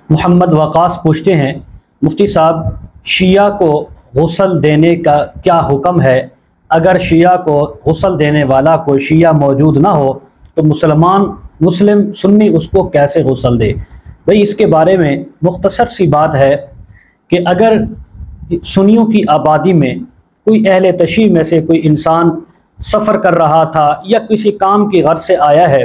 محمد وقاص پوچھتے ہیں مفتی صاحب شیعہ کو غسل دینے کا کیا حکم ہے؟ اگر شیعہ کو غسل دینے والا کوئی شیعہ موجود نہ ہو تو مسلم سنی اس کو کیسے غسل دے؟ بھئی اس کے بارے میں مختصر سی بات ہے کہ اگر سنیوں کی آبادی میں کوئی اہل تشیع میں سے کوئی انسان سفر کر رہا تھا یا کسی کام کی غرض سے آیا ہے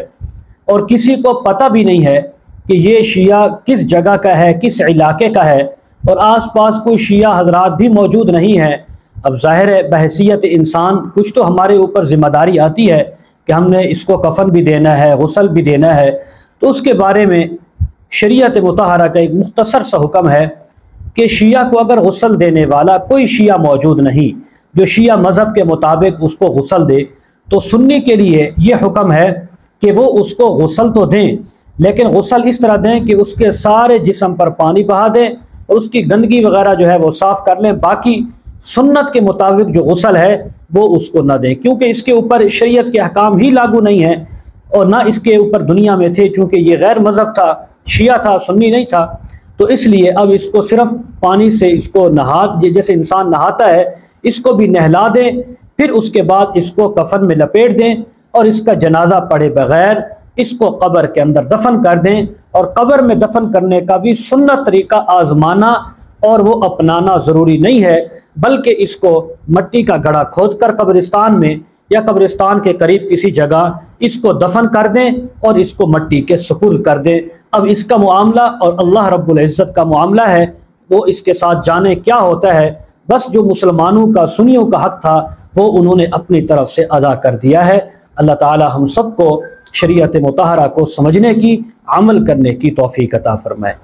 اور کسی کو پتہ بھی نہیں ہے کہ یہ شیعہ کس جگہ کا ہے، کس علاقے کا ہے، اور آس پاس کوئی شیعہ حضرات بھی موجود نہیں ہیں، اب ظاہر ہے بحیثیت انسان کچھ تو ہمارے اوپر ذمہ داری آتی ہے کہ ہم نے اس کو کفن بھی دینا ہے، غسل بھی دینا ہے، تو اس کے بارے میں شریعت مطہرہ کا ایک مختصر سا حکم ہے کہ شیعہ کو اگر غسل دینے والا کوئی شیعہ موجود نہیں جو شیعہ مذہب کے مطابق اس کو غسل دے، تو سنی کے لیے یہ حکم ہے کہ وہ اس کو غسل تو دیں، لیکن غسل اس طرح دیں کہ اس کے سارے جسم پر پانی بہا دیں اور اس کی گندگی وغیرہ جو ہے وہ صاف کر لیں، باقی سنت کے مطابق جو غسل ہے وہ اس کو نہ دیں، کیونکہ اس کے اوپر شریعت کے احکام ہی لاگو نہیں ہیں اور نہ اس کے اوپر دنیا میں تھے، چونکہ یہ غیر مذہب تھا، شیعہ تھا، سنی نہیں تھا، تو اس لیے اب اس کو صرف پانی سے اس کو جیسے انسان نہاتا ہے اس کو بھی نہلا دیں، پھر اس کے بعد اس کو کفن میں لپیٹ دیں اور اس کا جنازہ پڑھے بغیر اس کو قبر کے اندر دفن کر دیں، اور قبر میں دفن کرنے کا بھی سنت طریقہ آزمانا اور وہ اپنانا ضروری نہیں ہے، بلکہ اس کو مٹی کا گڑھا کھود کر قبرستان میں یا قبرستان کے قریب کسی جگہ اس کو دفن کر دیں اور اس کو مٹی کے سپرد کر دیں۔ اب اس کا معاملہ اور اللہ رب العزت کا معاملہ ہے، وہ اس کے ساتھ جانے کیا ہوتا ہے، بس جو مسلمانوں کا سنیوں کا حق تھا وہ انہوں نے اپنی طرف سے ادا کر دیا ہے۔ اللہ تعالی ہم سب کو شریعت مطہرہ کو سمجھنے کی، عمل کرنے کی توفیق عطا فرمائے۔